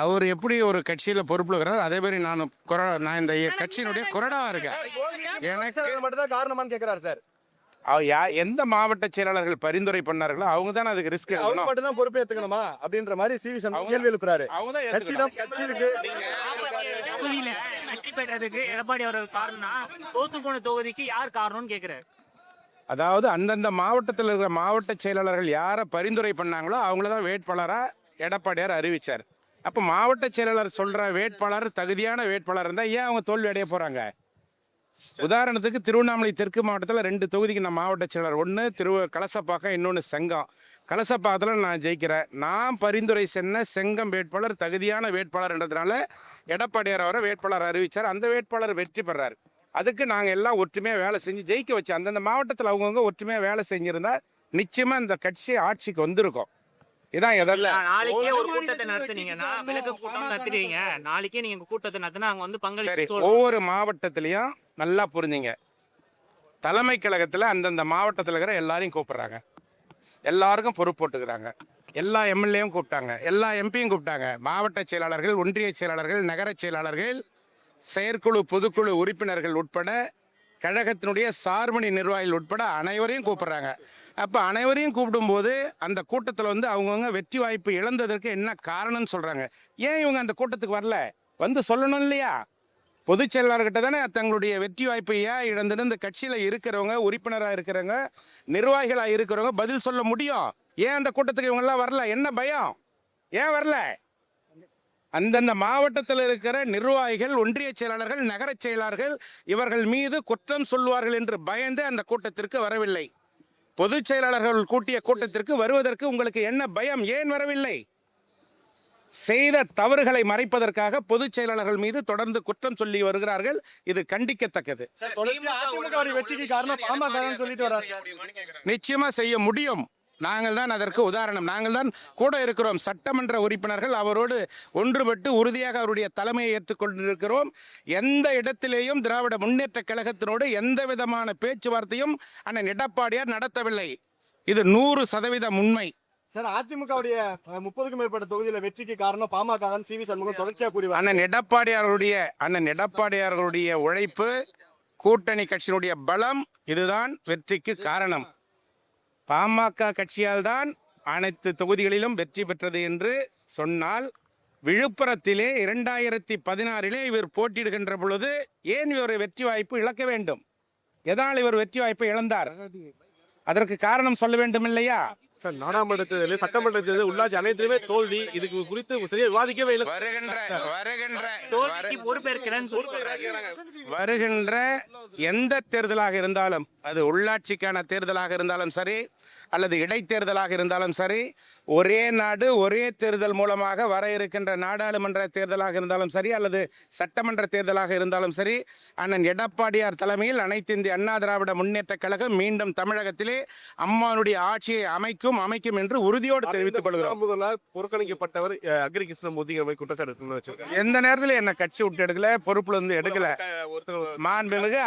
அவர் எப்படி ஒரு கட்சியில் பொறுப்பில் இருக்கிறார், அதே மாதிரி நான் இந்த கட்சியினுடைய கொறடாவா இருக்கேன். எனக்கு மட்டும் தான் காரணமான்னு கேட்கிறாரு சார். எந்த மாவட்ட செயலாளர்கள் பரிந்துரை பண்ணார்களோ அவங்க தான் அதுக்கு ரிஸ்க் அவங்க எடுக்கணும். மட்டும் தான் பொறுப்பேத்துக்கணுமா அப்படின்ற மாதிரி சிவி சண்முகம் கேள்வி எழுப்புறாரு. அவங்க தான் கட்சி தான் கட்சி இருக்கு. தொகுதியில வெற்றி பெற்றதுக்கு எடப்பாடி அவர்கள் காரணம், தோத்து போன தொகுதிக்கு யார் காரணம்னு கேக்குறாரு. அதாவது அந்தந்த மாவட்டத்தில் இருக்கிற மாவட்ட செயலாளர்கள் யாரை பரிந்துரை பண்ணாங்களோ அவங்கள தான் வேட்பாளராக எடப்பாடியார் அறிவிச்சார். அப்போ மாவட்ட செயலாளர் சொல்கிற வேட்பாளர் தகுதியான வேட்பாளர் இருந்தால் ஏன் அவங்க தோல்வி அடைய போகிறாங்க? உதாரணத்துக்கு திருவண்ணாமலை தெற்கு மாவட்டத்தில் 2 தொகுதிக்கு நான் மாவட்ட செயலாளர், ஒன்று கலசப்பாக்கம், இன்னொன்று செங்கம். கலசப்பாக்கத்தில் நான் ஜெயிக்கிறேன். நான் பரிந்துரை சென்ன செங்கம் வேட்பாளர் தகுதியான வேட்பாளர்ன்றதுனால எடப்பாடியார் அவரை வேட்பாளர் அறிவித்தார். அந்த வேட்பாளர் வெற்றி பெறார். அதுக்கு நாங்கள் எல்லாம் ஒற்றுமையாக வேலை செஞ்சு ஜெயிக்க வச்சோம். அந்தந்த மாவட்டத்தில் அவங்கவுங்க ஒற்றுமையாக வேலை செஞ்சுருந்தா நிச்சயமாக இந்த கட்சி ஆட்சிக்கு வந்திருக்கும். இதான் எதெல்லாம் நாளைக்கே ஒரு கூட்டத்தை நடத்துனீங்கன்னா, விளக்கு கூட்டம் நடத்துறீங்க, நாளைக்கே நீங்க கூட்டத்தை நடத்தினா அங்க வந்து பங்களிப்பு. ஒவ்வொரு மாவட்டத்திலையும் நல்லா புரிஞ்சுங்க, தலைமை கழகத்தில் அந்தந்த மாவட்டத்தில் இருக்கிற எல்லாரையும் கூப்பிடுறாங்க, எல்லாருக்கும் பொறுப்பு போட்டுக்கிறாங்க, எல்லா எம்எல்ஏவும் கூப்பிட்டாங்க, எல்லா எம்பியும் கூப்பிட்டாங்க, மாவட்ட செயலாளர்கள், ஒன்றிய செயலாளர்கள், நகர செயலாளர்கள், செயற்குழு பொதுக்குழு உறுப்பினர்கள் உட்பட கழகத்தினுடைய சார்பணி நிர்வாகிகள் உட்பட அனைவரையும் கூப்பிடுறாங்க. அப்போ அனைவரையும் கூப்பிடும்போது அந்த கூட்டத்தில் வந்து அவங்கவுங்க வெற்றி வாய்ப்பு இழந்ததற்கு என்ன காரணம்னு சொல்கிறாங்க. ஏன் இவங்க அந்த கூட்டத்துக்கு வரல? வந்து சொல்லணும் இல்லையா? பொதுச் செயலாளர்கிட்ட தானே தங்களுடைய வெற்றி வாய்ப்பை ஏன் இழந்துட்டு இந்த கட்சியில் இருக்கிறவங்க, உறுப்பினராக இருக்கிறவங்க, நிர்வாகிகளாக இருக்கிறவங்க பதில் சொல்ல முடியும். ஏன் அந்த கூட்டத்துக்கு இவங்கெல்லாம் வரல? என்ன பயம்? ஏன் வரல? அந்தந்த மாவட்டத்தில் இருக்கிற நிர்வாகிகள், ஒன்றிய செயலாளர்கள், நகர செயலாளர்கள் இவர்கள் மீது குற்றம் சொல்வார்கள் என்று பயந்து அந்த கூட்டத்திற்கு வரவில்லை. பொதுச் செயலாளர்கள் கூட்டிய கூட்டத்திற்கு வருவதற்கு உங்களுக்கு என்ன பயம்? ஏன் வரவில்லை? செய்த தவறுகளை மறைப்பதற்காக பொதுச் செயலாளர்கள் மீது தொடர்ந்து குற்றம் சொல்லி வருகிறார்கள். இது கண்டிக்கத்தக்கது. வெற்றிக்கு காரணம் பாமக சொல்லிட்டு வர்றாரு. நிச்சயமா செய்ய முடியும். நாங்கள் தான் அதற்கு உதாரணம். நாங்கள் தான் கூட இருக்கிறோம். சட்டமன்ற உறுப்பினர்கள் அவரோடு ஒன்றுபட்டு உறுதியாக அவருடைய தலைமையை ஏற்றுக்கொண்டிருக்கிறோம். எந்த இடத்திலேயும் திராவிட முன்னேற்ற கழகத்தினோடு எந்த விதமான பேச்சுவார்த்தையும் அண்ணன் எடப்பாடியார் நடத்தவில்லை. இது 100% உண்மை. சார், அதிமுகவுடைய 30க்கும் மேற்பட்ட தொகுதியில வெற்றிக்கு காரணம் பாமக தான் சிவி சண்முகம் தொடர்ச்சியா கூறி அண்ணன் எடப்பாடியார்களுடைய உழைப்பு, கூட்டணி கட்சியினுடைய பலம், இதுதான் வெற்றிக்கு காரணம். பாமக கட்சியால் தான் அனைத்து தொகுதிகளிலும் வெற்றி பெற்றது என்று சொன்னால், விழுப்புரத்திலே 2016 இவர் போட்டியிடுகின்ற பொழுது ஏன் இவர் வெற்றி வாய்ப்பு இழக்க வேண்டும்? எதனால் இவர் வெற்றி வாய்ப்பை இழந்தார்? அதற்கு காரணம் சொல்ல வேண்டும் இல்லையா? சார், நாடாளுமன்ற தேர்தல், சட்டமன்ற தேர்தல், உள்ளாட்சி அனைத்துமே தோல்வி. இதுக்கு குறித்து சரியா விவாதிக்கவே இல்லை. வருகின்ற எந்த தேர்தலாக இருந்தாலும், அது உள்ளாட்சிக்கான தேர்தலாக இருந்தாலும் சரி, அல்லது இடைத்தேர்தலாக இருந்தாலும் சரி, ஒரே நாடு ஒரே தேர்தல் மூலமாக வர இருக்கின்ற நாடாளுமன்ற தேர்தலாக இருந்தாலும் சரி, அல்லது சட்டமன்ற தேர்தலாக இருந்தாலும் சரி, அண்ணன் எடப்பாடியார் தலைமையில் அனைத்து இந்திய அண்ணா திராவிட முன்னேற்ற கழகம் மீண்டும் தமிழகத்திலே அம்மானுடைய ஆட்சியை அமைக்கும் என்று உறுதியோடு தெரிவித்துக் கொள்கிறோம். புறக்கணிக்கப்பட்டவர் அக்ரி கிருஷ்ணமூர்த்தி குற்றச்சாட்டு எந்த நேரத்தில் என்ன கட்சி விட்டு எடுக்கல, பொறுப்புல இருந்து எடுக்கல. மாண்புமிகு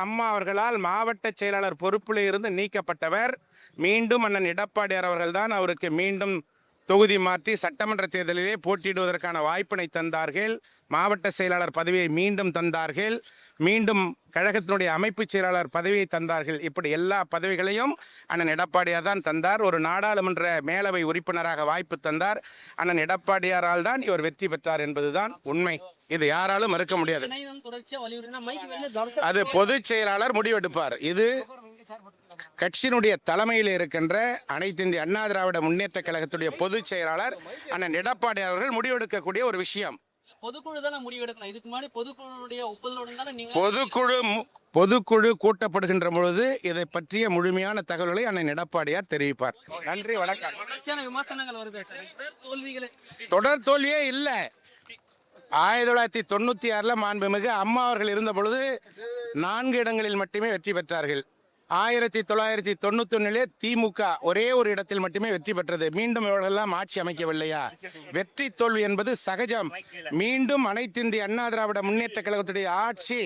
அம்மா அவர்களால் மாவட்ட செயலாளர் பொறுப்பில் இருந்து நீக்கப்பட்டவர். மீண்டும் அண்ணன் எடப்பாடியார் அவர்கள் தான் அவருக்கு மீண்டும் தொகுதி மாற்றி சட்டமன்ற தேர்தலிலே போட்டியிடுவதற்கான வாய்ப்பினை தந்தார்கள். மாவட்ட செயலாளர் பதவியை மீண்டும் தந்தார்கள். மீண்டும் கழகத்தினுடைய அமைப்பு செயலாளர் பதவியை தந்தார்கள். இப்படி எல்லா பதவிகளையும் அண்ணன் எடப்பாடியார் தான் தந்தார். ஒரு நாடாளுமன்ற மேலவை உறுப்பினராக வாய்ப்பு தந்தார். அண்ணன் எடப்பாடியாரால் தான் இவர் வெற்றி பெற்றார் என்பதுதான் உண்மை. இது யாராலும் மறுக்க முடியாது. அது பொதுச் செயலாளர் முடிவெடுப்பார். இது கட்சியினுடைய தலைமையில் இருக்கின்ற அனைத்து இந்திய அண்ணா திராவிட முன்னேற்ற கழகத்துடைய பொதுச் செயலாளர் அண்ணன் எடப்பாடியார் அவர்கள் முடிவெடுக்கக்கூடிய ஒரு விஷயம். பொதுக்குழு கூட்டப்படுகின்ற பொழுது இதை பற்றிய முழுமையான தகவல்களை அண்ணன் எடப்பாடியார் தெரிவிப்பார். நன்றி, வணக்கம். தொடர் தோல்வியே இல்லை. 1996 மாண்புமிகு அம்மா அவர்கள் இருந்த பொழுது 4 இடங்களில் மட்டுமே வெற்றி பெற்றார்கள். 1991 திமுக ஒரே ஒரு இடத்தில் மட்டுமே வெற்றி பெற்றது. மீண்டும் இவர்களெல்லாம் ஆட்சி அமைக்கவில்லையா? வெற்றி தோல்வி என்பது சகஜம். மீண்டும் அனைத்து இந்திய அண்ணா திராவிட முன்னேற்ற கழகத்துடைய ஆட்சி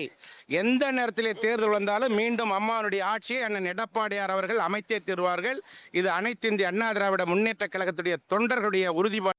எந்த நேரத்திலே தேர்தல் வந்தாலும் மீண்டும் அம்மாவுடைய ஆட்சியை அண்ணன் எடப்பாடியார் அவர்கள் அமைத்தே தருவார்கள். இது அனைத்து இந்திய அண்ணா திராவிட முன்னேற்ற கழகத்துடைய தொண்டர்களுடைய உறுதிப்பாடு.